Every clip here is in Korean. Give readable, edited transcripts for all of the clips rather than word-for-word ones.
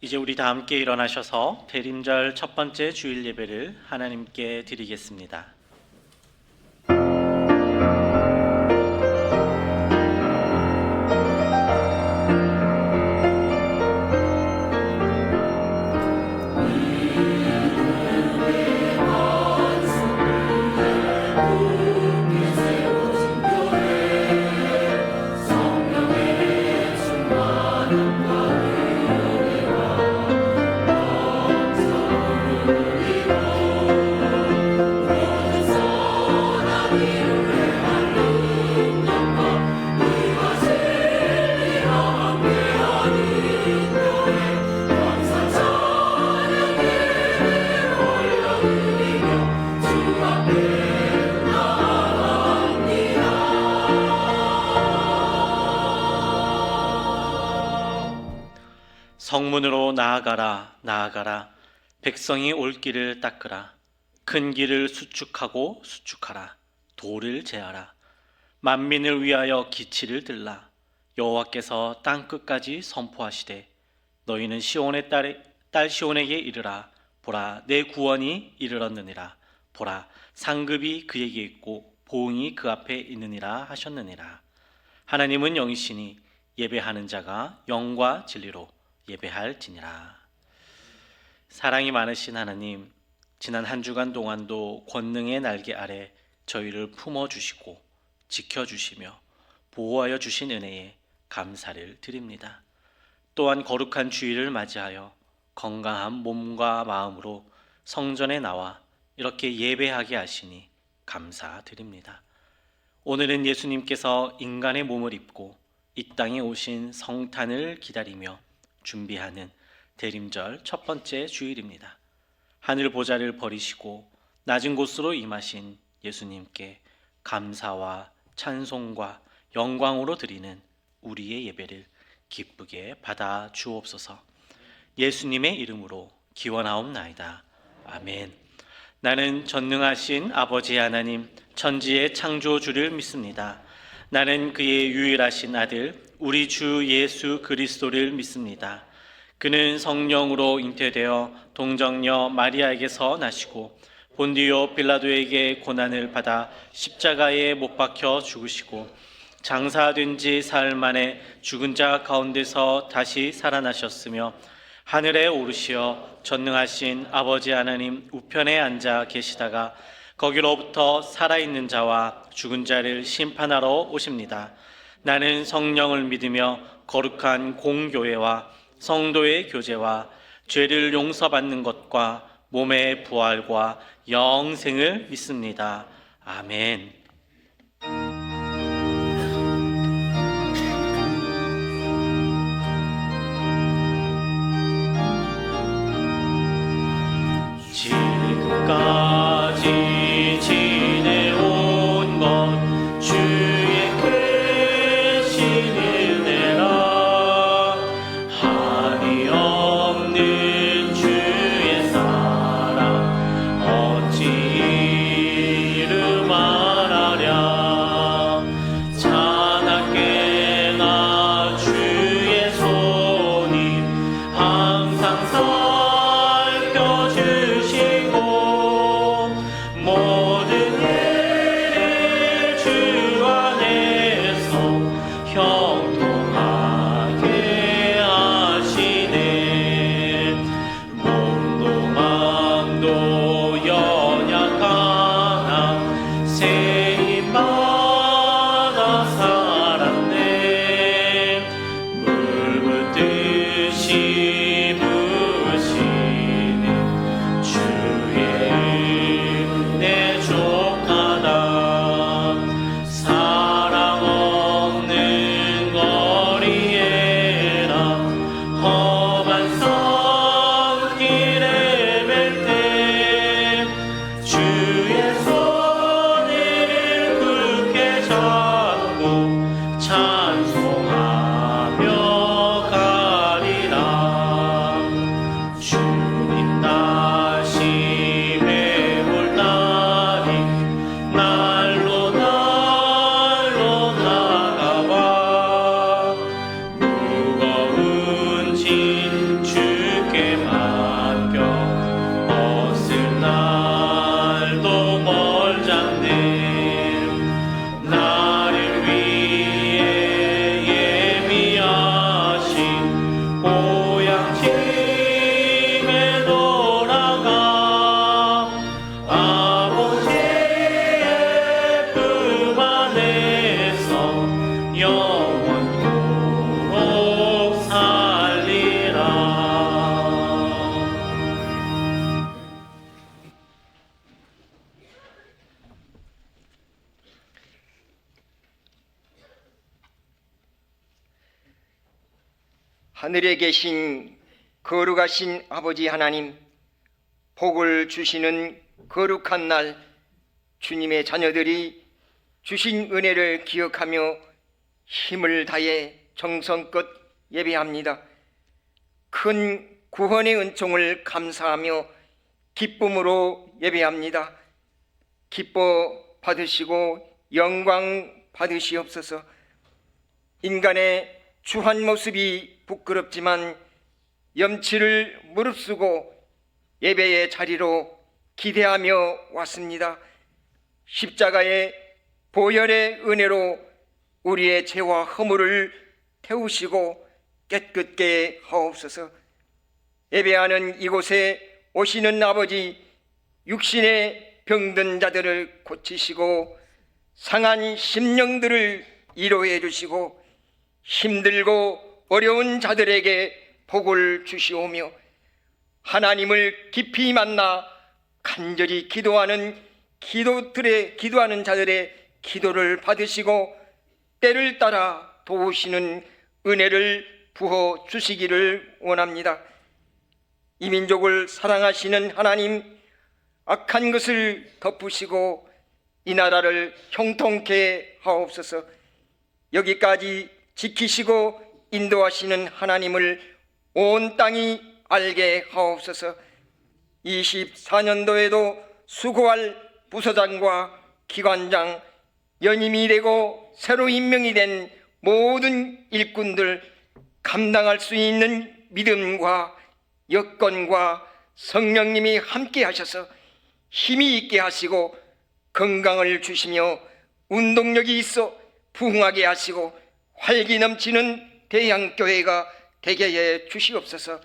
이제 우리 다 함께 일어나셔서 대림절 첫 번째 주일 예배를 하나님께 드리겠습니다. 성문으로 나아가라, 나아가라. 백성이 올 길을 닦으라. 큰 길을 수축하고 수축하라. 돌을 제하라. 만민을 위하여 기치를 들라. 여호와께서 땅 끝까지 선포하시되 너희는 시온의 딸 시온에게 이르라. 보라, 내 구원이 이르렀느니라. 보라, 상급이 그에게 있고 보응이 그 앞에 있느니라 하셨느니라. 하나님은 영이시니 예배하는 자가 영과 진리로 예배할지니라. 사랑이 많으신 하나님, 지난 한 주간 동안도 권능의 날개 아래 저희를 품어주시고 지켜주시며 보호하여 주신 은혜에 감사를 드립니다. 또한 거룩한 주일을 맞이하여 건강한 몸과 마음으로 성전에 나와 이렇게 예배하게 하시니 감사드립니다. 오늘은 예수님께서 인간의 몸을 입고 이 땅에 오신 성탄을 기다리며 준비하는 대림절 첫 번째 주일입니다. 하늘 보좌를 버리시고 낮은 곳으로 임하신 예수님께 감사와 찬송과 영광으로 드리는 우리의 예배를 기쁘게 받아 주옵소서. 예수님의 이름으로 기원하옵나이다. 아멘. 나는 전능하신 아버지 하나님, 천지의 창조주를 믿습니다. 나는 그의 유일하신 아들 우리 주 예수 그리스도를 믿습니다. 그는 성령으로 잉태되어 동정녀 마리아에게서 나시고 본디오 빌라도에게 고난을 받아 십자가에 못 박혀 죽으시고 장사된 지 사흘 만에 죽은 자 가운데서 다시 살아나셨으며 하늘에 오르시어 전능하신 아버지 하나님 우편에 앉아 계시다가 거기로부터 살아있는 자와 죽은 자를 심판하러 오십니다. 나는 성령을 믿으며 거룩한 공교회와 성도의 교제와 죄를 용서받는 것과 몸의 부활과 영생을 믿습니다. 아멘. 지금까지 지내온 것 주의 크신 은혜라. 한이 없는 주의 사랑 어찌 이름하라. 하늘에 계신 거룩하신 아버지 하나님, 복을 주시는 거룩한 날 주님의 자녀들이 주신 은혜를 기억하며 힘을 다해 정성껏 예배합니다. 큰 구원의 은총을 감사하며 기쁨으로 예배합니다. 기뻐 받으시고 영광 받으시옵소서. 인간의 추한 모습이 부끄럽지만 염치를 무릅쓰고 예배의 자리로 기대하며 왔습니다. 십자가의 보혈의 은혜로 우리의 죄와 허물을 태우시고 깨끗게 하옵소서. 예배하는 이곳에 오시는 아버지, 육신의 병든 자들을 고치시고 상한 심령들을 위로해 주시고 힘들고 어려운 자들에게 복을 주시오며 하나님을 깊이 만나 간절히 기도하는 자들의 기도를 받으시고 때를 따라 도우시는 은혜를 부어 주시기를 원합니다. 이 민족을 사랑하시는 하나님, 악한 것을 덮으시고 이 나라를 형통케 하옵소서. 여기까지 지키시고 인도하시는 하나님을 온 땅이 알게 하옵소서. 24년도에도 수고할 부서장과 기관장, 연임이 되고 새로 임명이 된 모든 일꾼들 감당할 수 있는 믿음과 여건과 성령님이 함께 하셔서 힘이 있게 하시고 건강을 주시며 운동력이 있어 부흥하게 하시고 활기 넘치는 대향교회가 되게 해 주시옵소서.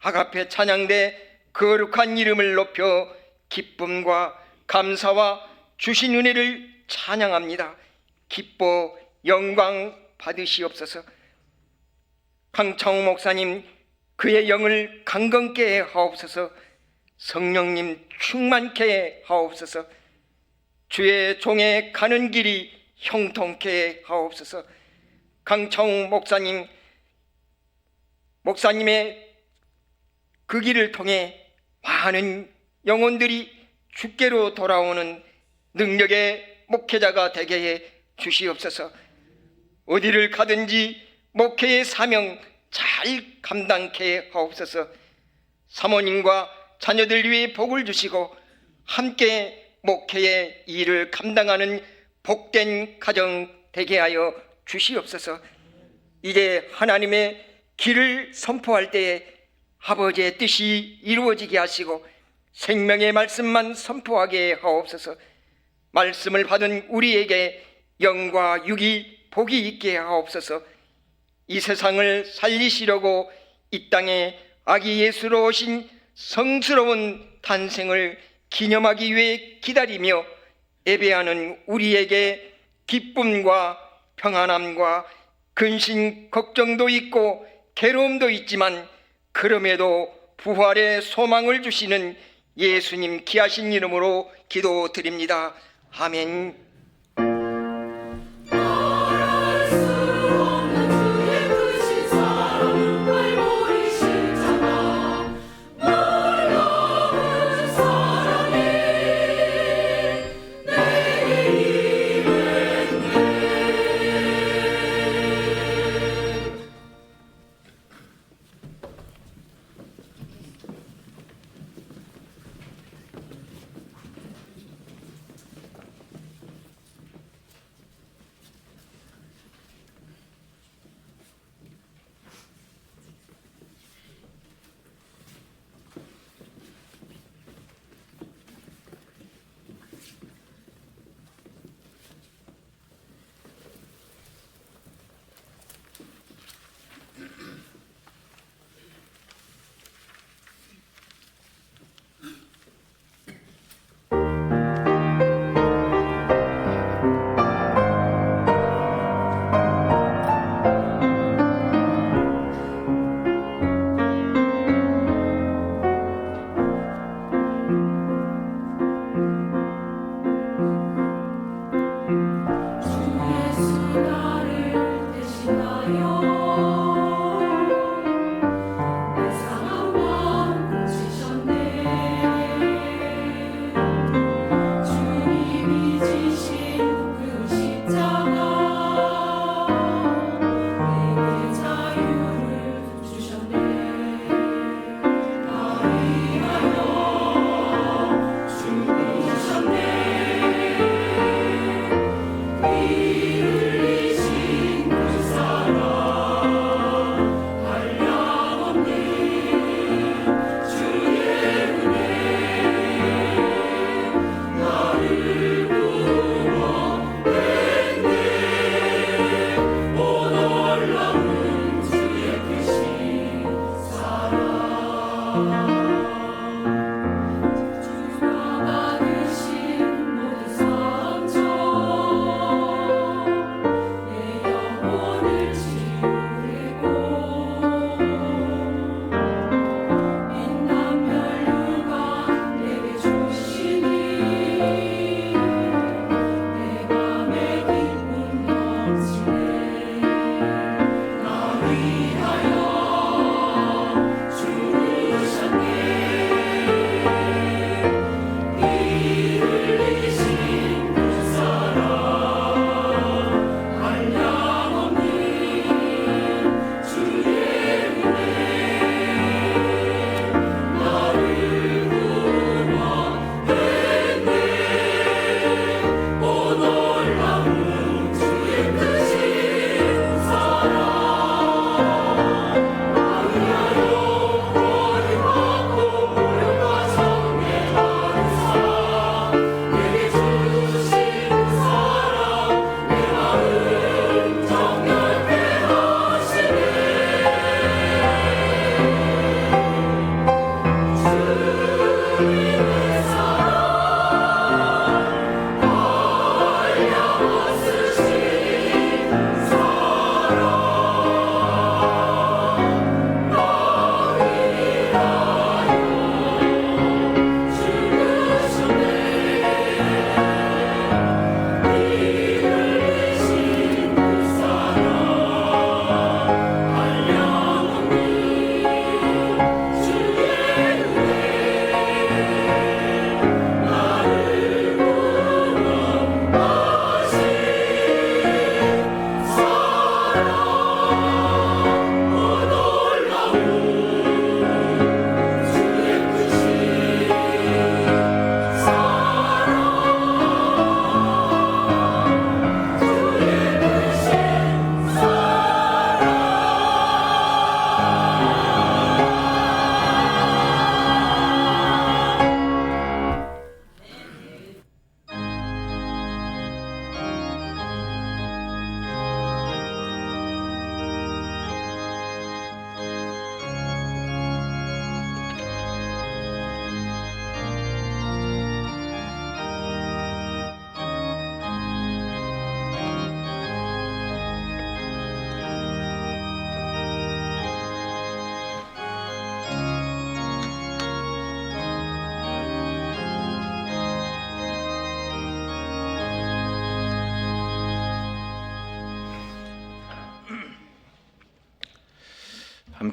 아가페 찬양대 거룩한 이름을 높여 기쁨과 감사와 주신 은혜를 찬양합니다. 기뻐 영광 받으시옵소서. 강창호 목사님, 그의 영을 강건케 하옵소서. 성령님 충만케 하옵소서. 주의 종의 가는 길이 형통케 하옵소서. 강창호 목사님의 그 길을 통해 많은 영혼들이 주께로 돌아오는 능력의 목회자가 되게 해 주시옵소서. 어디를 가든지 목회의 사명 잘 감당케 하옵소서. 사모님과 자녀들 위해 복을 주시고 함께 목회의 일을 감당하는 복된 가정 되게 하여 주시옵소서. 이제 하나님의 길을 선포할 때에 아버지의 뜻이 이루어지게 하시고 생명의 말씀만 선포하게 하옵소서. 말씀을 받은 우리에게 영과 육이 복이 있게 하옵소서. 이 세상을 살리시려고 이 땅에 아기 예수로 오신 성스러운 탄생을 기념하기 위해 기다리며 예배하는 우리에게 기쁨과 평안함과 근심 걱정도 있고 괴로움도 있지만 그럼에도 부활의 소망을 주시는 예수님 귀하신 이름으로 기도드립니다. 아멘.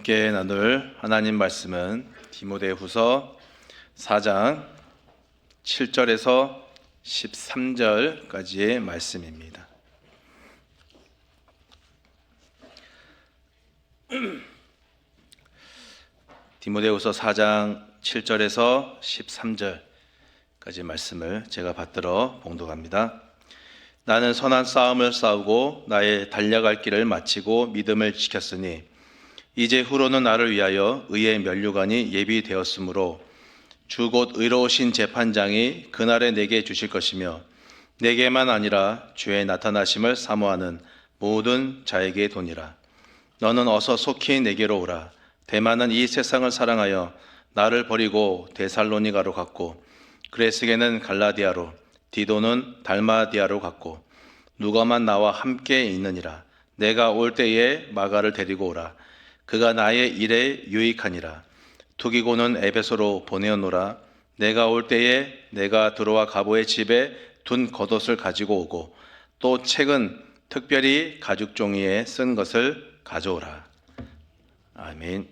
함께 나눌 하나님 말씀은 디모데후서 4장 7절에서 13절까지의 말씀입니다. 디모데후서 4장 7절에서 13절까지 말씀을 제가 받들어 봉독합니다. 나는 선한 싸움을 싸우고 나의 달려갈 길을 마치고 믿음을 지켰으니 이제 후로는 나를 위하여 의의 면류관이 예비되었으므로 주 곧 의로우신 재판장이 그날에 내게 주실 것이며 내게만 아니라 주의 나타나심을 사모하는 모든 자에게 도니라. 너는 어서 속히 내게로 오라. 데마는 이 세상을 사랑하여 나를 버리고 데살로니가로 갔고 그레스게는 갈라디아로 디도는 달마디아로 갔고 누가만 나와 함께 있느니라. 내가 올 때에 마가를 데리고 오라. 그가 나의 일에 유익하니라. 투기고는 에베소로 보내어노라. 내가 올 때에 내가 들어와 가보의 집에 둔 겉옷을 가지고 오고 또 책은 특별히 가죽 종이에 쓴 것을 가져오라. 아멘.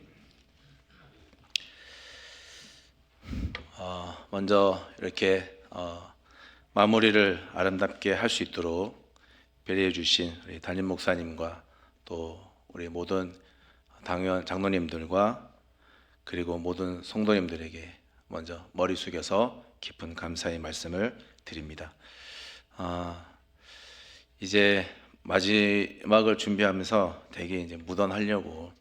먼저 이렇게 마무리를 아름답게 할 수 있도록 배려해 주신 우리 담임 목사님과 또 우리 모든 당원 장로님들과 그리고 모든 성도님들에게 먼저 머리 숙여서 깊은 감사의 말씀을 드립니다. 이제 마지막을 준비하면서 되게 이제 무던하려고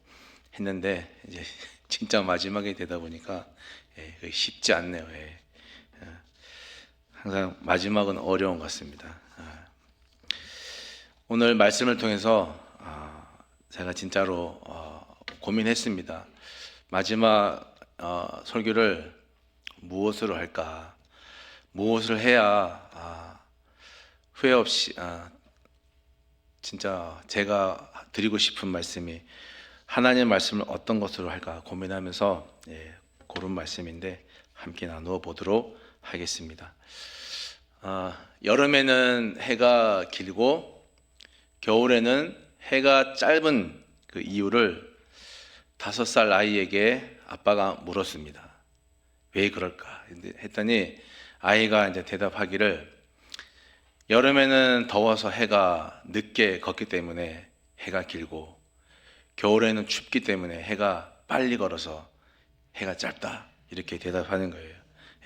했는데 이제 진짜 마지막이 되다 보니까 쉽지 않네요. 항상 마지막은 어려운 것 같습니다. 오늘 말씀을 통해서 제가 진짜로 고민했습니다. 마지막 설교를 무엇으로 할까? 무엇을 해야 후회 없이 진짜 제가 드리고 싶은 말씀이 하나님의 말씀을 어떤 것으로 할까 고민하면서 고른 말씀인데 함께 나누어 보도록 하겠습니다. 여름에는 해가 길고 겨울에는 해가 짧은 그 이유를 5살 아이에게 아빠가 물었습니다. 왜 그럴까 했더니 아이가 이제 대답하기를 여름에는 더워서 해가 늦게 걷기 때문에 해가 길고 겨울에는 춥기 때문에 해가 빨리 걸어서 해가 짧다 이렇게 대답하는 거예요.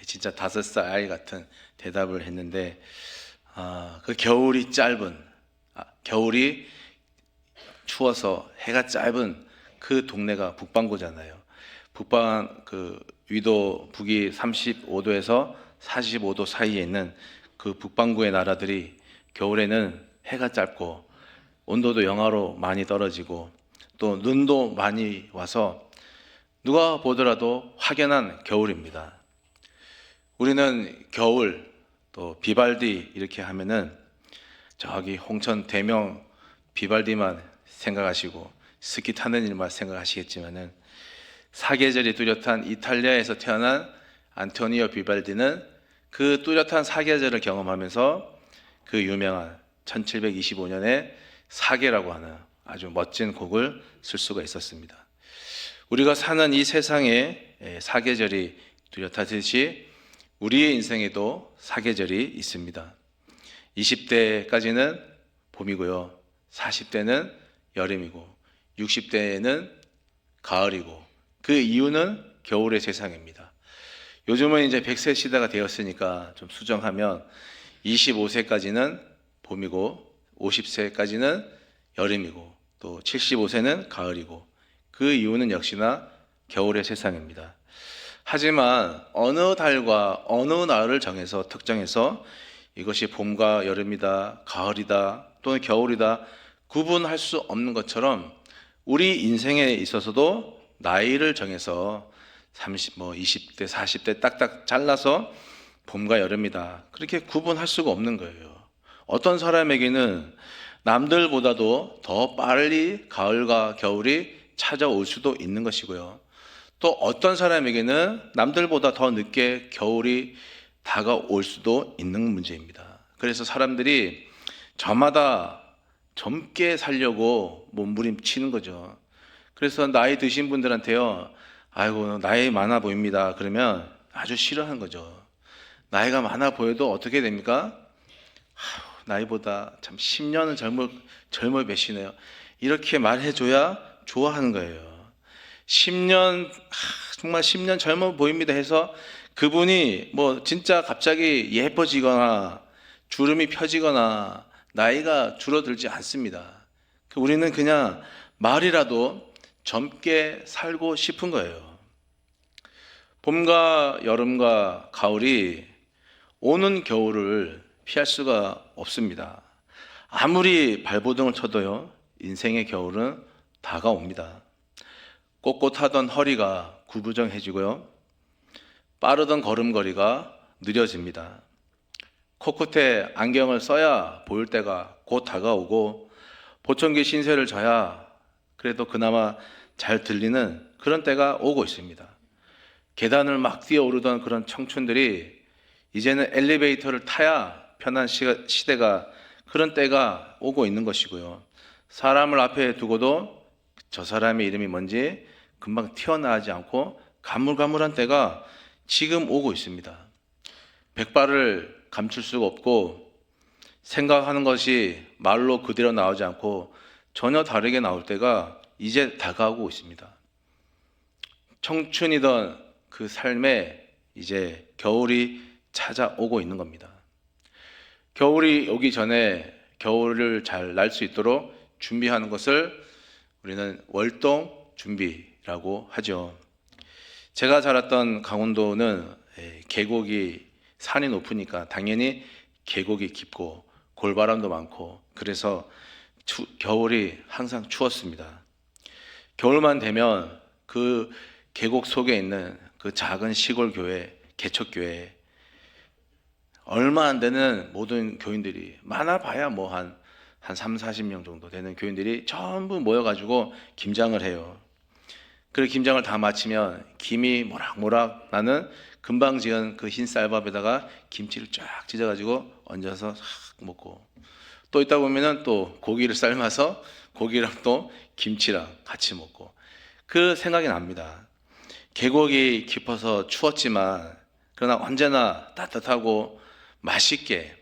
진짜 5살 아이 같은 대답을 했는데 그 겨울이 겨울이 추워서 해가 짧은 그 동네가 북반구잖아요. 북방 그 위도 북이 35도에서 45도 사이에 있는 그 북반구의 나라들이 겨울에는 해가 짧고 온도도 영하로 많이 떨어지고 또 눈도 많이 와서 누가 보더라도 확연한 겨울입니다. 우리는 겨울 또 비발디 이렇게 하면은 저기 홍천 대명 비발디만 생각하시고 스키 타는 일만 생각하시겠지만은 사계절이 뚜렷한 이탈리아에서 태어난 안토니오 비발디는 그 뚜렷한 사계절을 경험하면서 그 유명한 1725년에 사계라고 하는 아주 멋진 곡을 쓸 수가 있었습니다. 우리가 사는 이 세상에 사계절이 뚜렷하듯이 우리의 인생에도 사계절이 있습니다. 20대까지는 봄이고요. 40대는 여름이고 60대에는 가을이고 그 이유는 겨울의 세상입니다. 요즘은 이제 100세 시대가 되었으니까 좀 수정하면 25세까지는 봄이고 50세까지는 여름이고 또 75세는 가을이고 그 이유는 역시나 겨울의 세상입니다. 하지만 어느 달과 어느 날을 정해서 특정해서 이것이 봄과 여름이다, 가을이다, 또는 겨울이다 구분할 수 없는 것처럼 우리 인생에 있어서도 나이를 정해서 20대, 40대 딱딱 잘라서 봄과 여름이다 그렇게 구분할 수가 없는 거예요. 어떤 사람에게는 남들보다도 더 빨리 가을과 겨울이 찾아올 수도 있는 것이고요. 또 어떤 사람에게는 남들보다 더 늦게 겨울이 다가올 수도 있는 문제입니다. 그래서 사람들이 저마다 젊게 살려고 몸부림치는 거죠. 그래서 나이 드신 분들한테요, 아이고 나이 많아 보입니다 그러면 아주 싫어하는 거죠. 나이가 많아 보여도 어떻게 됩니까? 나이보다 참 10년은 젊어 계시네요. 이렇게 말해줘야 좋아하는 거예요. 10년, 정말 10년 젊어 보입니다 해서 그분이 뭐 진짜 갑자기 예뻐지거나 주름이 펴지거나 나이가 줄어들지 않습니다. 우리는 그냥 말이라도 젊게 살고 싶은 거예요. 봄과 여름과 가을이 오는 겨울을 피할 수가 없습니다. 아무리 발버둥을 쳐도요, 인생의 겨울은 다가옵니다. 꼿꼿하던 허리가 구부정해지고요, 빠르던 걸음걸이가 느려집니다. 코끝에 안경을 써야 보일 때가 곧 다가오고 보청기 신세를 져야 그래도 그나마 잘 들리는 그런 때가 오고 있습니다. 계단을 막 뛰어오르던 그런 청춘들이 이제는 엘리베이터를 타야 편한 시대가, 그런 때가 오고 있는 것이고요. 사람을 앞에 두고도 저 사람의 이름이 뭔지 금방 튀어나오지 않고 가물가물한 때가 지금 오고 있습니다. 백발을 감출 수가 없고 생각하는 것이 말로 그대로 나오지 않고 전혀 다르게 나올 때가 이제 다가오고 있습니다. 청춘이던 그 삶에 이제 겨울이 찾아오고 있는 겁니다. 겨울이 오기 전에 겨울을 잘 날 수 있도록 준비하는 것을 우리는 월동 준비라고 하죠. 제가 자랐던 강원도는 계곡이, 산이 높으니까 당연히 계곡이 깊고 골바람도 많고 그래서 겨울이 항상 추웠습니다. 겨울만 되면 그 계곡 속에 있는 그 작은 시골 교회, 개척교회, 얼마 안 되는 모든 교인들이, 많아봐야 뭐 한 3, 40명 정도 되는 교인들이 전부 모여가지고 김장을 해요. 그리고 김장을 다 마치면 김이 모락모락 나는 금방 지은 그 흰 쌀밥에다가 김치를 쫙 찢어가지고 얹어서 싹 먹고, 또 있다 보면은 또 고기를 삶아서 고기랑 또 김치랑 같이 먹고, 그 생각이 납니다. 계곡이 깊어서 추웠지만 그러나 언제나 따뜻하고 맛있게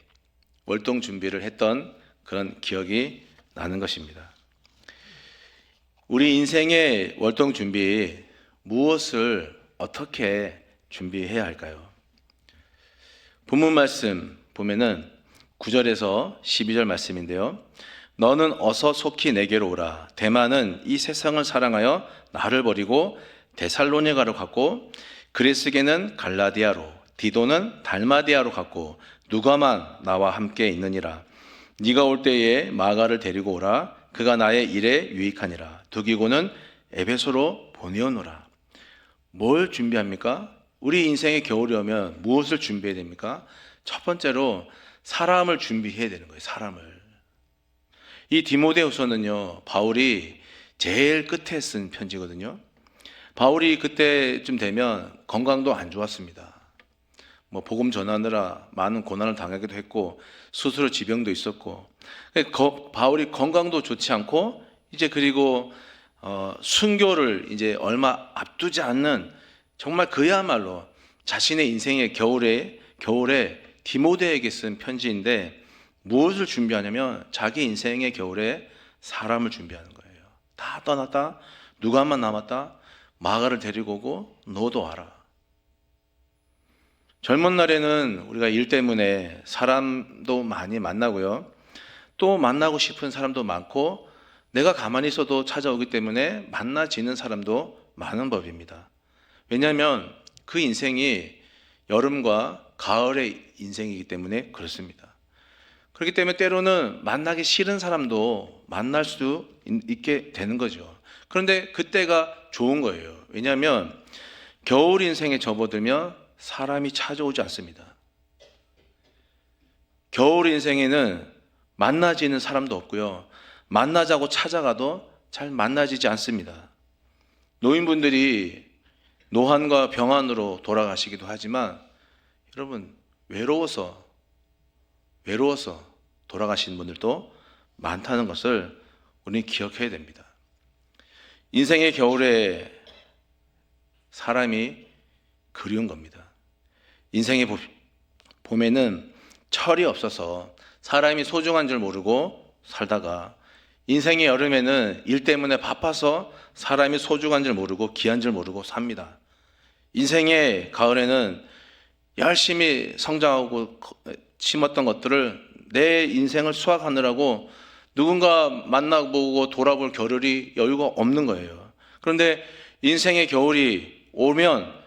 월동 준비를 했던 그런 기억이 나는 것입니다. 우리 인생의 월동 준비, 무엇을 어떻게 준비해야 할까요? 본문 말씀 보면은 9절에서 12절 말씀인데요. 너는 어서 속히 내게로 오라. 대만은 이 세상을 사랑하여 나를 버리고 데살로니가로 갔고, 그리스게는 갈라디아로, 디도는 달마디아로 갔고, 누가만 나와 함께 있느니라. 네가 올 때에 마가를 데리고 오라. 그가 나의 일에 유익하니라. 두기고는 에베소로 보내오노라. 뭘 준비합니까? 우리 인생의 겨울이 오면 무엇을 준비해야 됩니까? 첫 번째로 사람을 준비해야 되는 거예요. 사람을. 이 디모데후서는요, 바울이 제일 끝에 쓴 편지거든요. 바울이 그때쯤 되면 건강도 안 좋았습니다. 뭐 복음 전하느라 많은 고난을 당하기도 했고 스스로 지병도 있었고, 바울이 건강도 좋지 않고 이제 그리고 순교를 이제 얼마 앞두지 않는, 정말 그야말로 자신의 인생의 겨울에 디모데에게 쓴 편지인데, 무엇을 준비하냐면 자기 인생의 겨울에 사람을 준비하는 거예요. 다 떠났다, 누가만 남았다, 마가를 데리고 오고 너도 와라. 젊은 날에는 우리가 일 때문에 사람도 많이 만나고요, 또 만나고 싶은 사람도 많고 내가 가만히 있어도 찾아오기 때문에 만나지는 사람도 많은 법입니다. 왜냐하면 그 인생이 여름과 가을의 인생이기 때문에 그렇습니다. 그렇기 때문에 때로는 만나기 싫은 사람도 만날 수 있게 되는 거죠. 그런데 그때가 좋은 거예요. 왜냐하면 겨울 인생에 접어들면 사람이 찾아오지 않습니다. 겨울 인생에는 만나지는 사람도 없고요, 만나자고 찾아가도 잘 만나지지 않습니다. 노인분들이 노환과 병환으로 돌아가시기도 하지만 여러분, 외로워서 돌아가신 분들도 많다는 것을 우리는 기억해야 됩니다. 인생의 겨울에 사람이 그리운 겁니다. 인생의 봄에는 철이 없어서 사람이 소중한 줄 모르고 살다가, 인생의 여름에는 일 때문에 바빠서 사람이 소중한 줄 모르고 귀한 줄 모르고 삽니다. 인생의 가을에는 열심히 성장하고 심었던 것들을 내 인생을 수확하느라고 누군가 만나보고 돌아볼 겨를이 여유가 없는 거예요. 그런데 인생의 겨울이 오면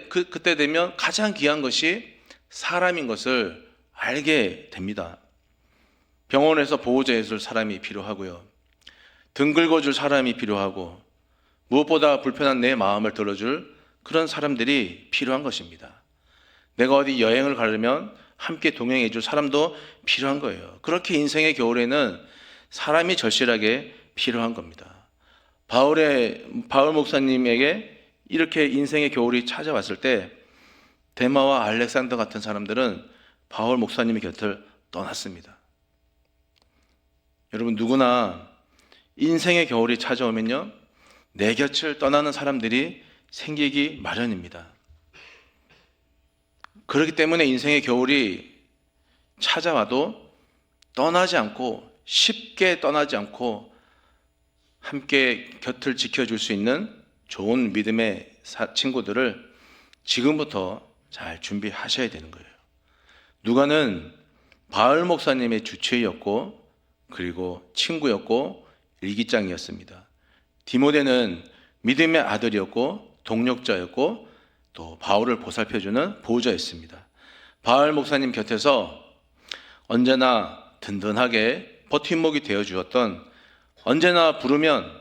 그때 되면 가장 귀한 것이 사람인 것을 알게 됩니다. 병원에서 보호자 해줄 사람이 필요하고요. 등 긁어줄 사람이 필요하고, 무엇보다 불편한 내 마음을 들어줄 그런 사람들이 필요한 것입니다. 내가 어디 여행을 가려면 함께 동행해 줄 사람도 필요한 거예요. 그렇게 인생의 겨울에는 사람이 절실하게 필요한 겁니다. 바울 목사님에게 이렇게 인생의 겨울이 찾아왔을 때 데마와 알렉산더 같은 사람들은 바울 목사님의 곁을 떠났습니다. 여러분, 누구나 인생의 겨울이 찾아오면요, 내 곁을 떠나는 사람들이 생기기 마련입니다. 그렇기 때문에 인생의 겨울이 찾아와도 떠나지 않고, 쉽게 떠나지 않고 함께 곁을 지켜줄 수 있는 좋은 믿음의 친구들을 지금부터 잘 준비하셔야 되는 거예요. 누가는 바울 목사님의 주치의였고, 그리고 친구였고 일기장이었습니다. 디모데는 믿음의 아들이었고 동력자였고 또 바울을 보살펴주는 보호자였습니다. 바울 목사님 곁에서 언제나 든든하게 버팀목이 되어주었던, 언제나 부르면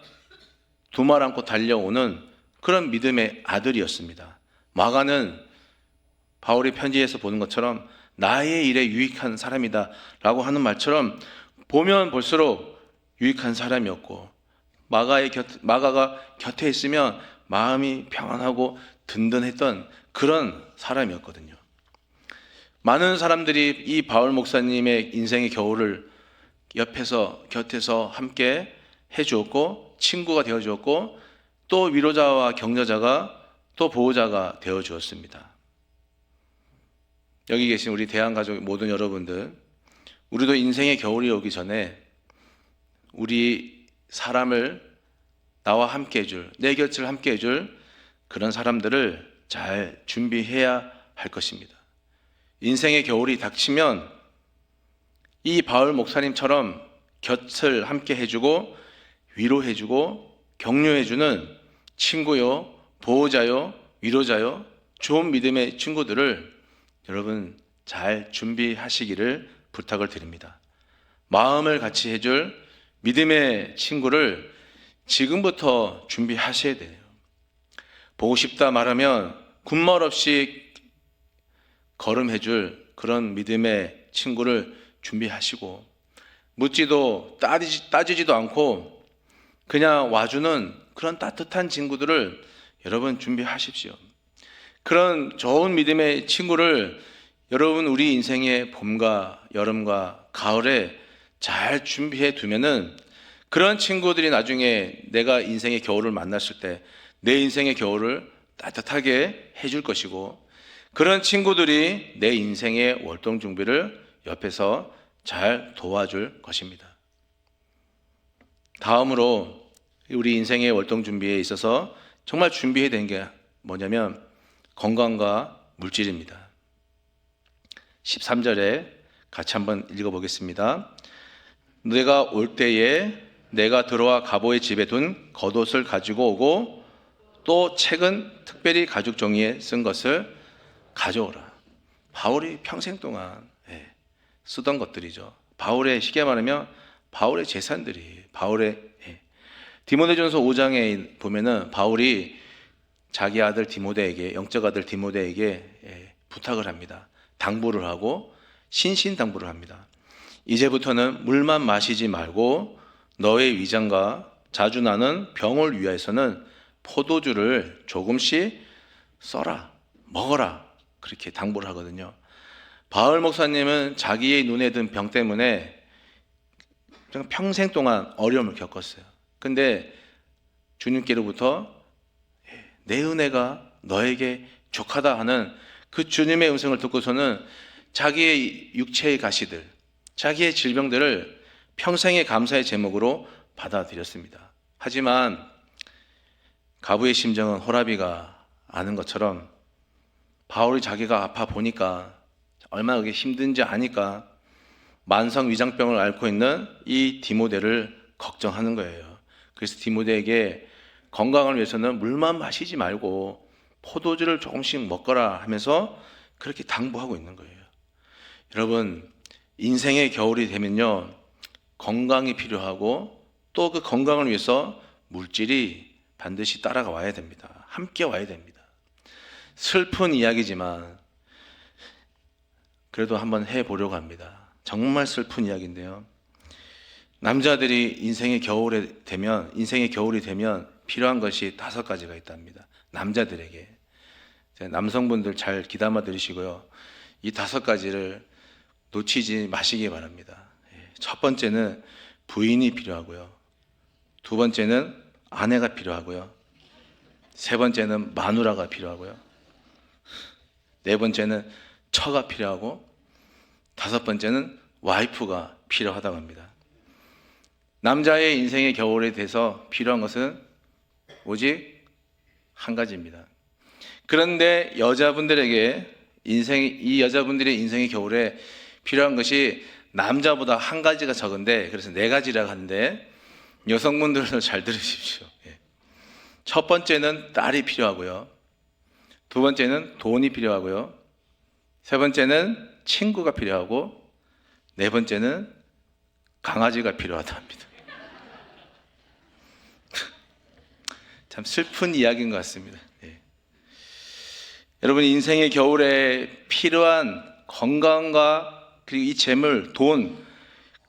두 말 않고 달려오는 그런 믿음의 아들이었습니다. 마가는 바울이 편지에서 보는 것처럼 나의 일에 유익한 사람이다 라고 하는 말처럼 보면 볼수록 유익한 사람이었고, 마가가 곁에 있으면 마음이 평안하고 든든했던 그런 사람이었거든요. 많은 사람들이 이 바울 목사님의 인생의 겨울을 곁에서 함께 해주었고, 친구가 되어주었고, 또 위로자와 격려자가, 또 보호자가 되어주었습니다. 여기 계신 우리 대한가족 모든 여러분들, 우리도 인생의 겨울이 오기 전에 우리 사람을, 나와 함께 해줄, 내 곁을 함께 해줄 그런 사람들을 잘 준비해야 할 것입니다. 인생의 겨울이 닥치면 이 바울 목사님처럼 곁을 함께 해주고 위로해주고 격려해주는 친구요, 보호자요, 위로자요, 좋은 믿음의 친구들을 여러분 잘 준비하시기를 부탁을 드립니다. 마음을 같이 해줄 믿음의 친구를 지금부터 준비하셔야 돼요. 보고 싶다 말하면 군말 없이 걸음해줄 그런 믿음의 친구를 준비하시고, 묻지도 따지지도 않고 그냥 와주는 그런 따뜻한 친구들을 여러분 준비하십시오. 그런 좋은 믿음의 친구를 여러분 우리 인생의 봄과 여름과 가을에 잘 준비해 두면은 그런 친구들이 나중에 내가 인생의 겨울을 만났을 때 내 인생의 겨울을 따뜻하게 해줄 것이고, 그런 친구들이 내 인생의 월동 준비를 옆에서 잘 도와줄 것입니다. 다음으로 우리 인생의 월동 준비에 있어서 정말 준비해야 되는 게 뭐냐면 건강과 물질입니다. 13절에 같이 한번 읽어보겠습니다. 내가 올 때에 내가 들어와 가보의 집에 둔 겉옷을 가지고 오고, 또 책은 특별히 가죽 종이에 쓴 것을 가져오라. 바울이 평생 동안 쓰던 것들이죠. 바울의, 쉽게 말하면 바울의 재산들이, 디모데전서 5장에 보면은 바울이 자기 아들 디모데에게, 영적 아들 디모데에게 부탁을 합니다. 당부를 하고 신신당부를 합니다. 이제부터는 물만 마시지 말고 너의 위장과 자주 나는 병을 위하여서는 포도주를 조금씩 써라, 먹어라, 그렇게 당부를 하거든요. 바울 목사님은 자기의 눈에 든 병 때문에 평생 동안 어려움을 겪었어요. 근데 주님께로부터 내 은혜가 너에게 족하다 하는 그 주님의 음성을 듣고서는 자기의 육체의 가시들, 자기의 질병들을 평생의 감사의 제목으로 받아들였습니다. 하지만 가부의 심정은 호라비가 아는 것처럼 바울이 자기가 아파 보니까 얼마나 그게 힘든지 아니까 만성 위장병을 앓고 있는 이 디모데를 걱정하는 거예요. 그래서 디모데에게 건강을 위해서는 물만 마시지 말고 포도주를 조금씩 먹거라 하면서 그렇게 당부하고 있는 거예요. 여러분, 인생의 겨울이 되면요, 건강이 필요하고 또 그 건강을 위해서 물질이 반드시 따라가 와야 됩니다. 함께 와야 됩니다. 슬픈 이야기지만 그래도 한번 해보려고 합니다. 정말 슬픈 이야기인데요. 남자들이 인생의 겨울이 되면 필요한 것이 5가지가 있답니다. 남자들에게. 남성분들 잘 귀담아 들으시고요. 이 5가지를 놓치지 마시기 바랍니다. 첫 번째는 부인이 필요하고요. 두 번째는 아내가 필요하고요. 세 번째는 마누라가 필요하고요. 네 번째는 처가 필요하고, 5번째는 와이프가 필요하다고 합니다. 남자의 인생의 겨울에 대해서 필요한 것은 오직 한 가지입니다. 그런데 이 여자분들의 인생의 겨울에 필요한 것이 남자보다 한 가지가 적은데, 그래서 4가지라고 하는데, 여성분들도 잘 들으십시오. 첫 번째는 딸이 필요하고요. 두 번째는 돈이 필요하고요. 세 번째는 친구가 필요하고, 네 번째는 강아지가 필요하다 합니다. 참 슬픈 이야기인 것 같습니다. 여러분, 인생의 겨울에 필요한 건강과 그리고 이 재물,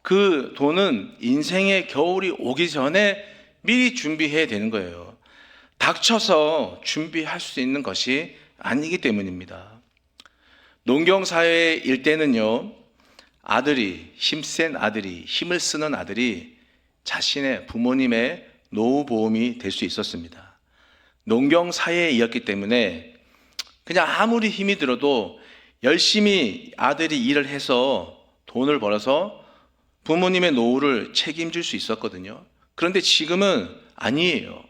그 돈은 인생의 겨울이 오기 전에 미리 준비해야 되는 거예요. 닥쳐서 준비할 수 있는 것이 아니기 때문입니다. 농경사회의 일대는요, 힘을 쓰는 아들이 자신의 부모님의 노후보험이 될 수 있었습니다. 농경사회이었기 때문에 그냥 아무리 힘이 들어도 열심히 아들이 일을 해서 돈을 벌어서 부모님의 노후를 책임질 수 있었거든요. 그런데 지금은 아니에요.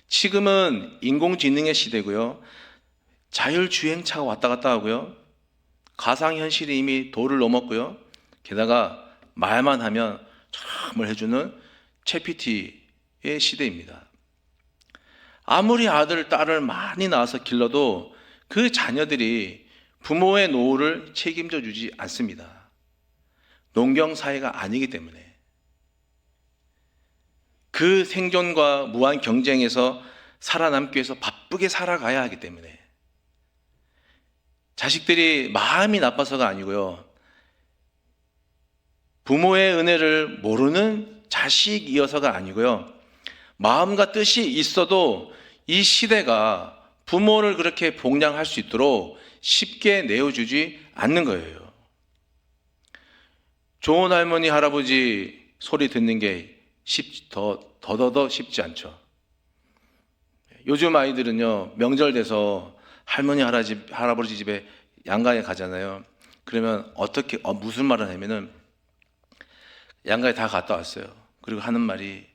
지금은 인공지능의 시대고요. 자율주행차가 왔다 갔다 하고요. 가상현실이 이미 도를 넘었고요. 게다가 말만 하면 참을 해주는 챗GPT의 시대입니다. 아무리 아들, 딸을 많이 낳아서 길러도 그 자녀들이 부모의 노후를 책임져 주지 않습니다. 농경사회가 아니기 때문에. 그 생존과 무한 경쟁에서 살아남기 위해서 바쁘게 살아가야 하기 때문에. 자식들이 마음이 나빠서가 아니고요. 부모의 은혜를 모르는 자식이어서가 아니고요. 마음과 뜻이 있어도 이 시대가 부모를 그렇게 복양할 수 있도록 쉽게 내어주지 않는 거예요. 좋은 할머니, 할아버지 소리 듣는 게 더더더 쉽지 않죠. 요즘 아이들은요, 명절 돼서 할머니, 할아버지 집에 양가에 가잖아요. 그러면 무슨 말을 하면은 양가에 다 갔다 왔어요. 그리고 하는 말이,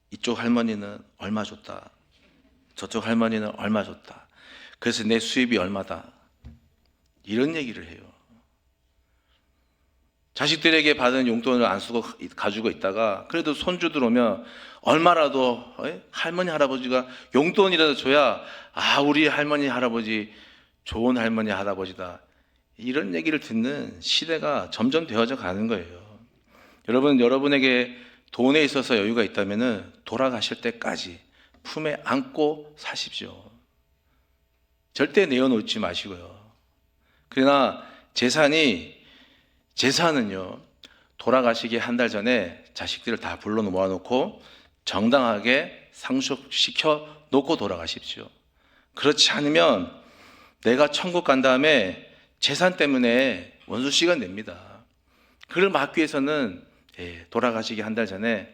이쪽 할머니는 얼마 줬다. 저쪽 할머니는 얼마 줬다. 그래서 내 수입이 얼마다. 이런 얘기를 해요. 자식들에게 받은 용돈을 안 쓰고 가지고 있다가 그래도 손주들 오면 얼마라도 할머니, 할아버지가 용돈이라도 줘야 우리 할머니, 할아버지 좋은 할머니, 할아버지다. 이런 얘기를 듣는 시대가 점점 되어져 가는 거예요. 여러분에게 돈에 있어서 여유가 있다면 돌아가실 때까지 품에 안고 사십시오. 절대 내어놓지 마시고요. 그러나 제사는요, 돌아가시기 한 달 전에 자식들을 다 불러 모아놓고 정당하게 상속시켜 놓고 돌아가십시오. 그렇지 않으면 내가 천국 간 다음에 재산 때문에 원수씨가 냅니다. 그걸 막기 위해서는 돌아가시기 한 달 전에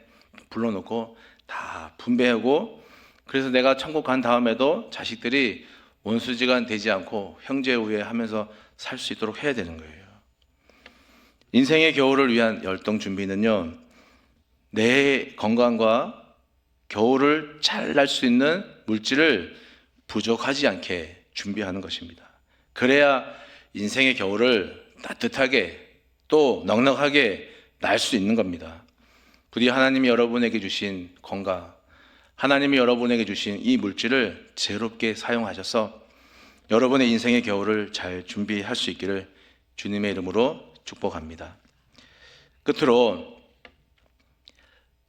불러놓고 다 분배하고, 그래서 내가 천국 간 다음에도 자식들이 원수지간 되지 않고 형제우애 하면서 살 수 있도록 해야 되는 거예요. 인생의 겨울을 위한 열동 준비는요, 내 건강과 겨울을 잘 날 수 있는 물질을 부족하지 않게 준비하는 것입니다. 그래야 인생의 겨울을 따뜻하게 또 넉넉하게 날 수 있는 겁니다. 부디 하나님이 여러분에게 주신 건강, 하나님이 여러분에게 주신 이 물질을 지혜롭게 사용하셔서 여러분의 인생의 겨울을 잘 준비할 수 있기를 주님의 이름으로 축복합니다. 끝으로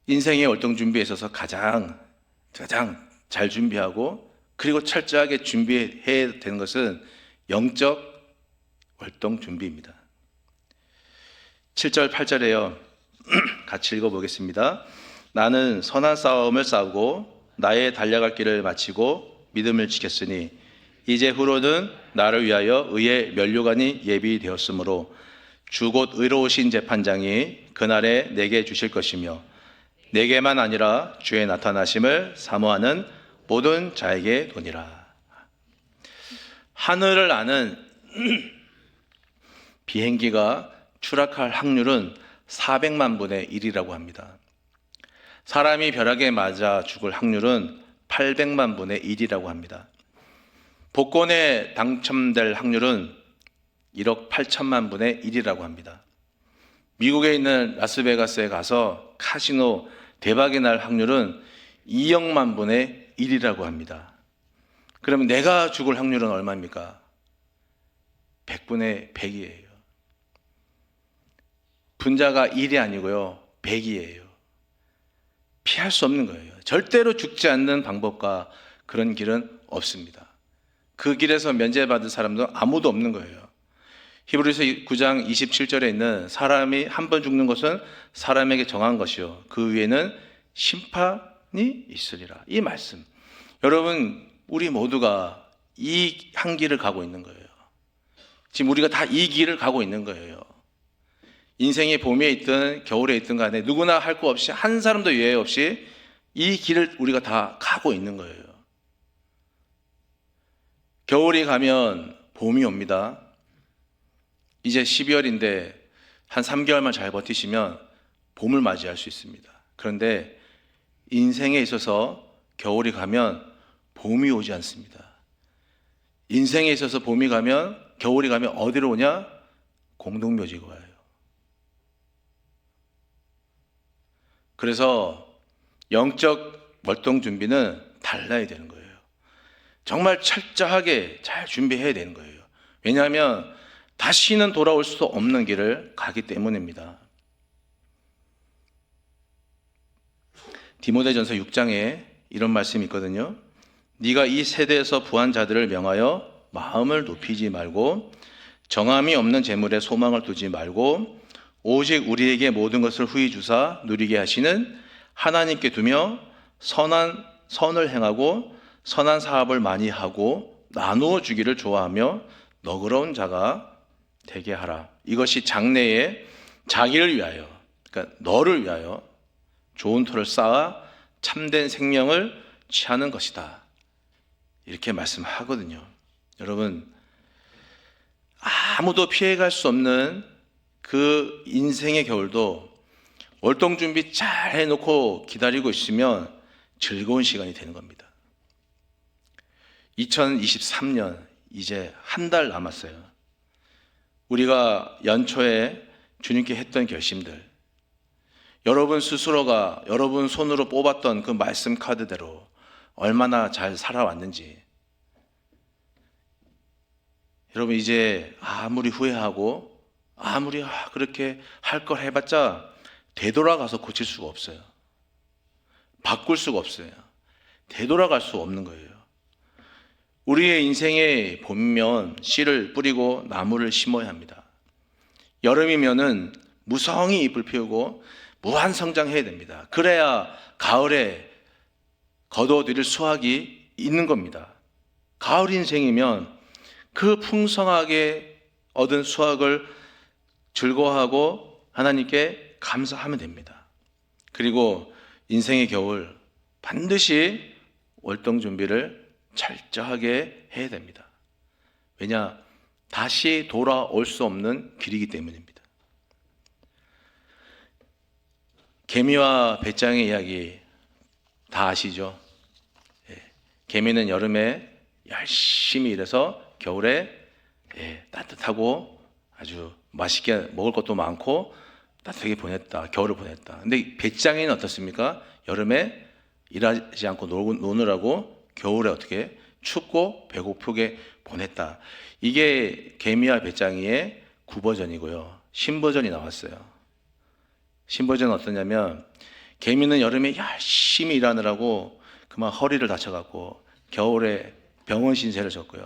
인생의 월동 준비에 있어서 가장 잘 준비하고 그리고 철저하게 준비해야 되는 것은 영적 월동 준비입니다. 7절 8절에요. 같이 읽어보겠습니다. 나는 선한 싸움을 싸우고 나의 달려갈 길을 마치고 믿음을 지켰으니 이제 후로는 나를 위하여 의의 면류관이 예비되었으므로 주 곧 의로우신 재판장이 그날에 내게 주실 것이며 내게만 아니라 주의 나타나심을 사모하는 모든 자에게 도니라. 하늘을 나는 비행기가 추락할 확률은 400만 분의 1이라고 합니다. 사람이 벼락에 맞아 죽을 확률은 800만 분의 1이라고 합니다. 복권에 당첨될 확률은 1억 8천만 분의 1이라고 합니다. 미국에 있는 라스베가스에 가서 카지노 대박이 날 확률은 2억만 분의 1이라고 합니다. 그러면 내가 죽을 확률은 얼마입니까? 100분의 100이에요. 분자가 1이 아니고요, 100이에요. 피할 수 없는 거예요. 절대로 죽지 않는 방법과 그런 길은 없습니다. 그 길에서 면제받을 사람도 아무도 없는 거예요. 히브리서 9장 27절에 있는 사람이 한 번 죽는 것은 사람에게 정한 것이요 그 위에는 심판이 있으리라. 이 말씀, 여러분 우리 모두가 이 한 길을 가고 있는 거예요. 지금 우리가 다 이 길을 가고 있는 거예요. 인생의 봄에 있든 겨울에 있든 간에 누구나 할 거 없이 한 사람도 예외 없이 이 길을 우리가 다 가고 있는 거예요. 겨울이 가면 봄이 옵니다. 이제 12월인데 한 3개월만 잘 버티시면 봄을 맞이할 수 있습니다. 그런데 인생에 있어서 겨울이 가면 봄이 오지 않습니다. 인생에 있어서 봄이 가면, 겨울이 가면 어디로 오냐? 공동묘지가 와요. 그래서 영적 월동 준비는 달라야 되는 거예요. 정말 철저하게 잘 준비해야 되는 거예요. 왜냐하면 다시는 돌아올 수 없는 길을 가기 때문입니다. 디모데전서 6장에 이런 말씀이 있거든요. 네가 이 세대에서 부한 자들을 명하여 마음을 높이지 말고 정함이 없는 재물에 소망을 두지 말고 오직 우리에게 모든 것을 후히 주사 누리게 하시는 하나님께 두며 선을 행하고 선한 사업을 많이 하고 나누어 주기를 좋아하며 너그러운 자가 되게 하라. 이것이 장래에 자기를 위하여, 그러니까 너를 위하여 좋은 터를 쌓아 참된 생명을 취하는 것이다. 이렇게 말씀하거든요. 여러분, 아무도 피해갈 수 없는 그 인생의 겨울도 월동 준비 잘 해놓고 기다리고 있으면 즐거운 시간이 되는 겁니다. 2023년 이제 한 달 남았어요. 우리가 연초에 주님께 했던 결심들, 여러분 스스로가 여러분 손으로 뽑았던 그 말씀 카드대로 얼마나 잘 살아왔는지, 여러분 이제 아무리 후회하고 아무리 그렇게 할 걸 해봤자 되돌아가서 고칠 수가 없어요. 바꿀 수가 없어요. 되돌아갈 수 없는 거예요. 우리의 인생에 보면 씨를 뿌리고 나무를 심어야 합니다. 여름이면은 무성히 잎을 피우고 무한 성장해야 됩니다. 그래야 가을에 거두어들일 수확이 있는 겁니다. 가을 인생이면 그 풍성하게 얻은 수확을 즐거워하고 하나님께 감사하면 됩니다. 그리고 인생의 겨울, 반드시 월동 준비를 철저하게 해야 됩니다. 왜냐? 다시 돌아올 수 없는 길이기 때문입니다. 개미와 배짱의 이야기 다 아시죠? 개미는 여름에 열심히 일해서 겨울에 따뜻하고 아주 맛있게 먹을 것도 많고 따뜻하게 보냈다. 겨울을 보냈다. 근데 배짱이는 어떻습니까? 여름에 일하지 않고 노느라고 겨울에 어떻게 춥고 배고프게 보냈다. 이게 개미와 배짱이의 구버전이고요. 신버전이 나왔어요. 신버전은 어떠냐면 개미는 여름에 열심히 일하느라고 그만 허리를 다쳐갖고 겨울에 병원 신세를 졌고요.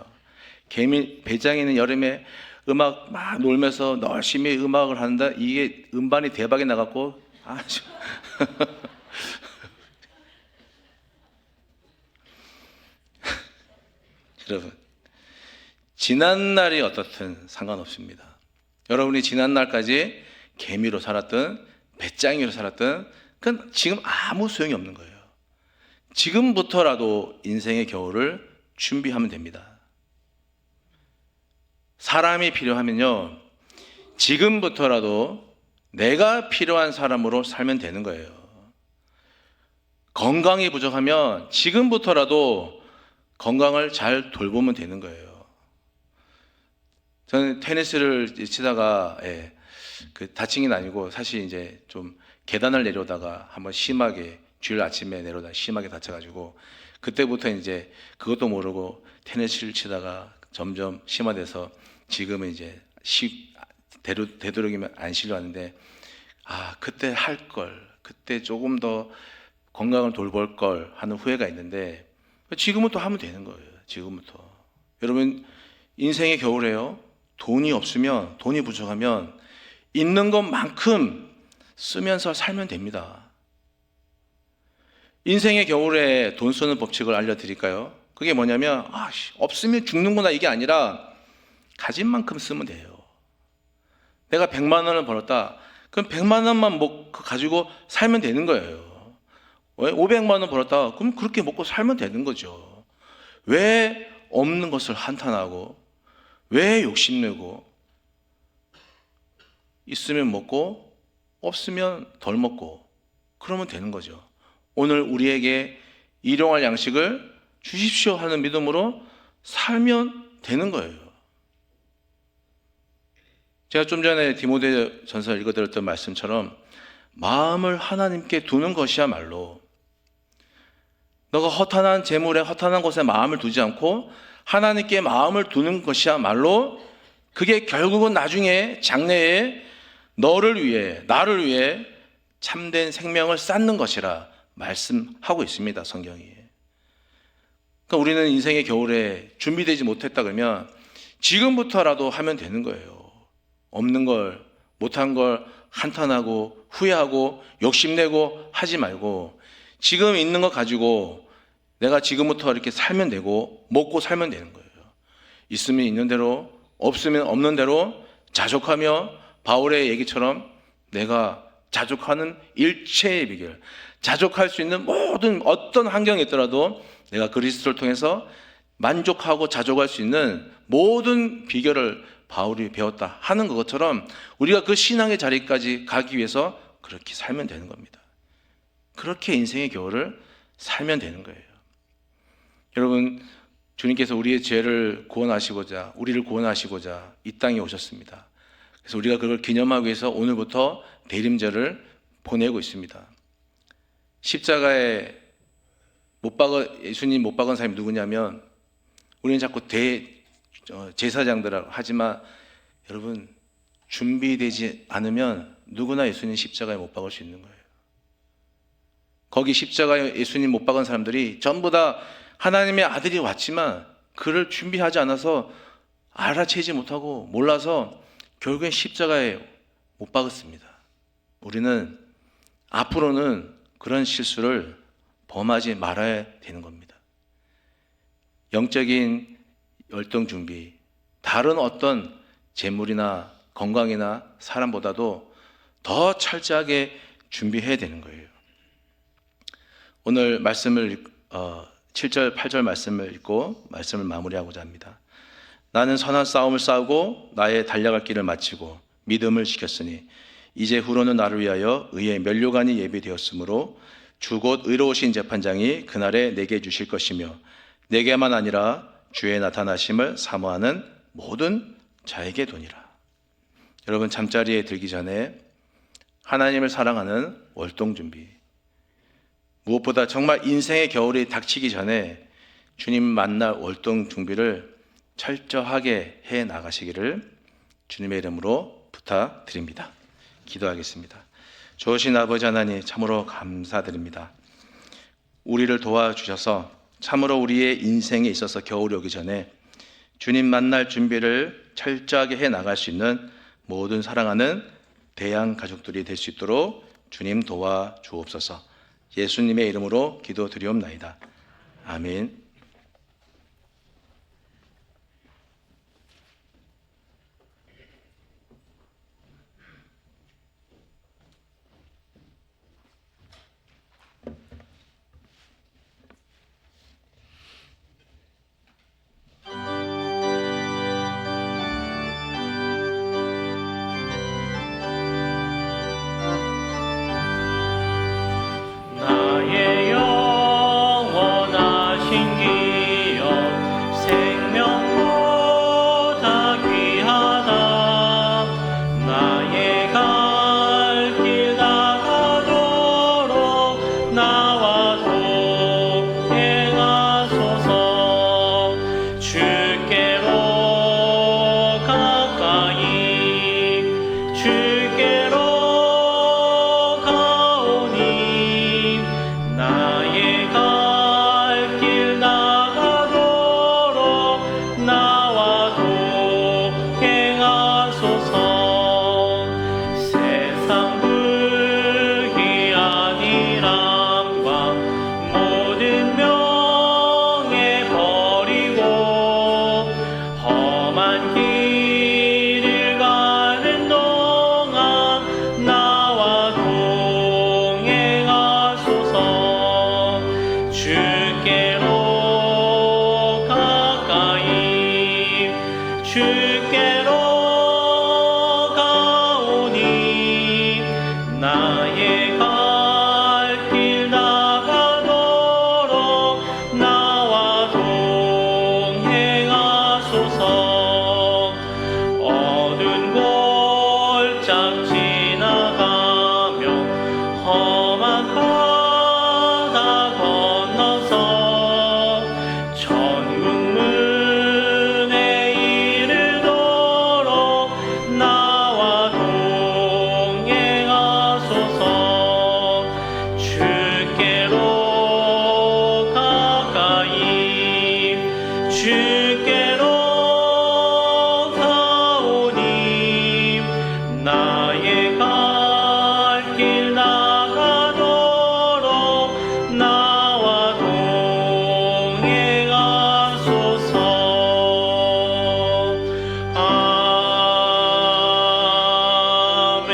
배짱이는 여름에 음악 막 놀면서 열심히 음악을 하는데 이게 음반이 대박이 나갖고 아주 여러분, 지난 날이 어떻든 상관없습니다. 여러분이 지난 날까지 개미로 살았든 배짱이로 살았든 그건 지금 아무 소용이 없는 거예요. 지금부터라도 인생의 겨울을 준비하면 됩니다. 사람이 필요하면요, 지금부터라도 내가 필요한 사람으로 살면 되는 거예요. 건강이 부족하면 지금부터라도 건강을 잘 돌보면 되는 거예요. 저는 테니스를 치다가 그 다친 게 아니고 사실 이제 좀 계단을 내려오다가 한번 심하게 주일 아침에 내려오다가 심하게 다쳐가지고 그때부터 이제 그것도 모르고 테니스를 치다가 점점 심화돼서 지금은 이제 되도록이면 안 쉬려하는데 그때 할 걸, 그때 조금 더 건강을 돌볼 걸 하는 후회가 있는데 지금부터 하면 되는 거예요. 지금부터. 여러분, 인생의 겨울에요, 돈이 없으면, 돈이 부족하면 있는 것만큼 쓰면서 살면 됩니다. 인생의 겨울에 돈 쓰는 법칙을 알려드릴까요? 그게 뭐냐면 없으면 죽는구나 이게 아니라 가진 만큼 쓰면 돼요. 내가 100만 원을 벌었다. 그럼 100만 원만 가지고 살면 되는 거예요. 500만 원 벌었다. 그럼 그렇게 먹고 살면 되는 거죠. 왜 없는 것을 한탄하고 왜 욕심내고 있으면 먹고 없으면 덜 먹고 그러면 되는 거죠. 오늘 우리에게 일용할 양식을 주십시오 하는 믿음으로 살면 되는 거예요. 제가 좀 전에 디모데전서 읽어드렸던 말씀처럼 마음을 하나님께 두는 것이야말로, 너가 허탄한 재물에 허탄한 것에 마음을 두지 않고 하나님께 마음을 두는 것이야말로 그게 결국은 나중에 장래에 너를 위해, 나를 위해 참된 생명을 쌓는 것이라 말씀하고 있습니다, 성경이. 그러니까 우리는 인생의 겨울에 준비되지 못했다 그러면 지금부터라도 하면 되는 거예요. 없는 걸, 못한 걸 한탄하고 후회하고 욕심내고 하지 말고 지금 있는 거 가지고 내가 지금부터 이렇게 살면 되고 먹고 살면 되는 거예요. 있으면 있는 대로, 없으면 없는 대로 자족하며 바울의 얘기처럼 내가 자족하는 일체의 비결, 자족할 수 있는 모든 어떤 환경이 있더라도 내가 그리스도를 통해서 만족하고 자족할 수 있는 모든 비결을 바울이 배웠다 하는 것처럼 우리가 그 신앙의 자리까지 가기 위해서 그렇게 살면 되는 겁니다. 그렇게 인생의 겨울을 살면 되는 거예요. 여러분, 주님께서 우리의 죄를 구원하시고자, 우리를 구원하시고자 이 땅에 오셨습니다. 그래서 우리가 그걸 기념하기 위해서 오늘부터 대림절을 보내고 있습니다. 십자가에 예수님 못 박은 사람이 누구냐면 우리는 자꾸 제사장들하고 하지만 여러분, 준비되지 않으면 누구나 예수님 십자가에 못 박을 수 있는 거예요. 거기 십자가에 예수님 못 박은 사람들이 전부 다 하나님의 아들이 왔지만 그를 준비하지 않아서 알아채지 못하고 몰라서 결국엔 십자가에 못 박았습니다. 우리는 앞으로는 그런 실수를 범하지 말아야 되는 겁니다. 영적인 열동 준비, 다른 어떤 재물이나 건강이나 사람보다도 더 철저하게 준비해야 되는 거예요. 오늘 말씀을 7절, 8절 말씀을 읽고 말씀을 마무리하고자 합니다. 나는 선한 싸움을 싸우고 나의 달려갈 길을 마치고 믿음을 지켰으니 이제 후로는 나를 위하여 의의 면류관이 예비되었으므로 주 곧 의로우신 재판장이 그날에 내게 주실 것이며 내게만 아니라 주의 나타나심을 사모하는 모든 자에게 도니라. 여러분, 잠자리에 들기 전에 하나님을 사랑하는 월동 준비, 무엇보다 정말 인생의 겨울이 닥치기 전에 주님 만날 월동 준비를 철저하게 해 나가시기를 주님의 이름으로 부탁드립니다. 기도하겠습니다. 좋으신 아버지 하나님, 참으로 감사드립니다. 우리를 도와주셔서 참으로 우리의 인생에 있어서 겨울이 오기 전에 주님 만날 준비를 철저하게 해 나갈 수 있는 모든 사랑하는 대양 가족들이 될 수 있도록 주님 도와주옵소서. 예수님의 이름으로 기도드리옵나이다. 아멘. 나의 영원하신 기업 생명보다 귀하다. 나의 갈 길 나가도록 나와 동행하소서. 주께로 가까이 주께로 가오니 나의 갈 길 나가도록 나와 동행하소서. 세상 불귀한 일함과 모든 명예 버리고 험한 길을 가는 동안 나와 동행하소서. 주께로 가까이 주께로 가오니 나의 갈 길 나가도록 나와 동행하소서. 어두운 골짝 지나가며 험한 바다 건너서 천국 문에 이르도록 나와 동행하소서. 주께로 가까이 주께로 가오니 나의 갈 길 나가도록 나와 동행하소서. 아멘.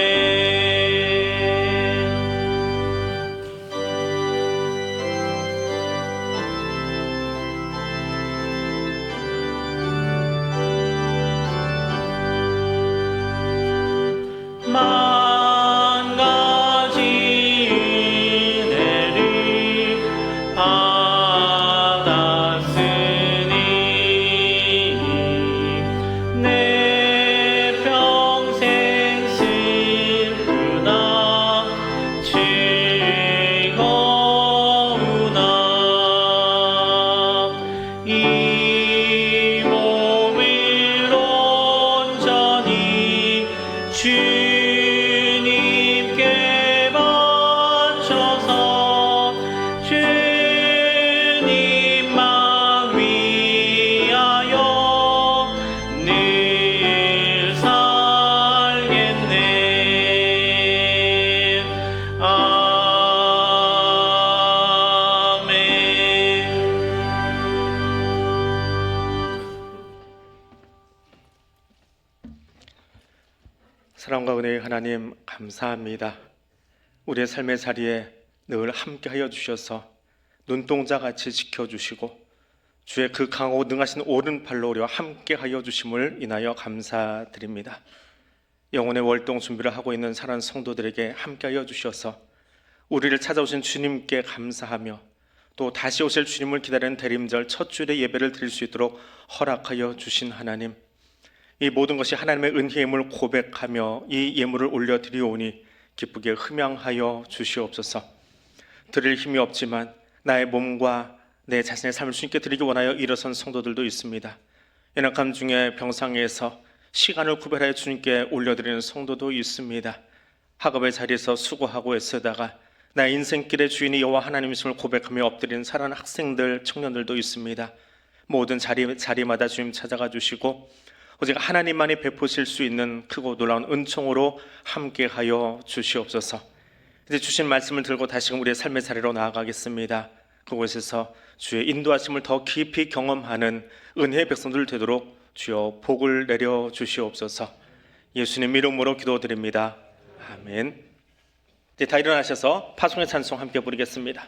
만 가지 은혜를 받았으니 내 평생 슬프나 즐거우나 이 몸을 온전히 주님께 바쳐서 주님만 위하여 늘 살겠네. 아멘. 사랑과 은혜의 하나님, 감사합니다. 우리의 삶의 자리에 늘 함께하여 주셔서 눈동자같이 지켜주시고 주의 그 강하고 능하신 오른팔로 우리와 함께하여 주심을 인하여 감사드립니다. 영혼의 월동 준비를 하고 있는 사랑하는 성도들에게 함께하여 주셔서 우리를 찾아오신 주님께 감사하며 또 다시 오실 주님을 기다리는 대림절 첫 주일의 예배를 드릴 수 있도록 허락하여 주신 하나님, 이 모든 것이 하나님의 은혜의 예물을 고백하며 이 예물을 올려드리오니 기쁘게 흠양하여 주시옵소서. 드릴 힘이 없지만 나의 몸과 내 자신의 삶을 주님께 드리기 원하여 일어선 성도들도 있습니다. 연약함 중에 병상에서 시간을 구별하여 주님께 올려드리는 성도도 있습니다. 학업의 자리에서 수고하고 애쓰다가 나의 인생길의 주인이 여호와 하나님이심을 고백하며 엎드리는 사랑하는 학생들, 청년들도 있습니다. 모든 자리마다 주님 찾아가 주시고 오직 하나님만이 베푸실 수 있는 크고 놀라운 은총으로 함께하여 주시옵소서. 이제 주신 말씀을 들고 다시금 우리의 삶의 자리로 나아가겠습니다. 그곳에서 주의 인도하심을 더 깊이 경험하는 은혜의 백성들 되도록 주여 복을 내려 주시옵소서. 예수님 이름으로 기도드립니다. 아멘. 이제 다 일어나셔서 파송의 찬송 함께 부르겠습니다.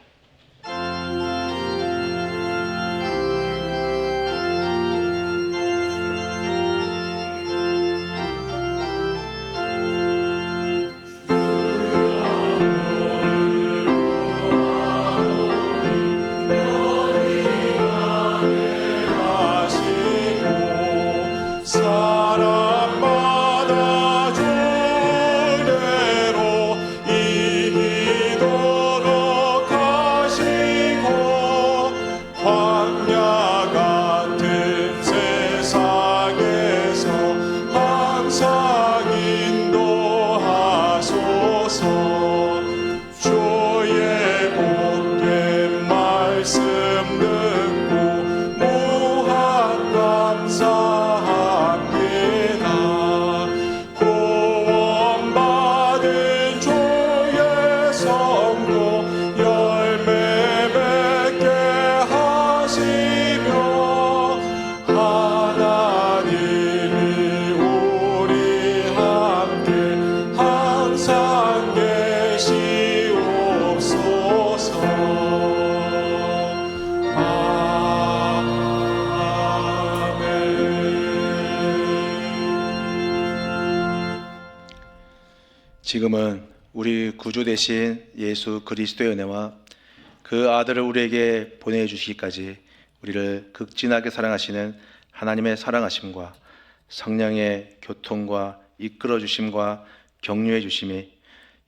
사람마다 주대로 이기도록 하시고 광야 같은 세상에서 항상 인도하소서. 주의 복된 말씀 듣고 무한 감사합니다. 구원받은 주의 성도 열매 맺게 하시며 하나님이 우리 함께 항상 계시옵소서. 지금은 우리 구주 되신 예수 그리스도의 은혜와 그 아들을 우리에게 보내주시기까지 우리를 극진하게 사랑하시는 하나님의 사랑하심과 성령의 교통과 이끌어주심과 격려해주심이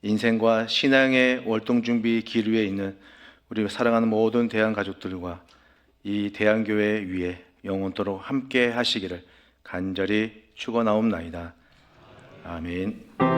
인생과 신앙의 월동준비 길 위에 있는 우리 사랑하는 모든 대한가족들과 이 대한교회 위에 영원토록 함께 하시기를 간절히 축원하옵나이다. 아멘.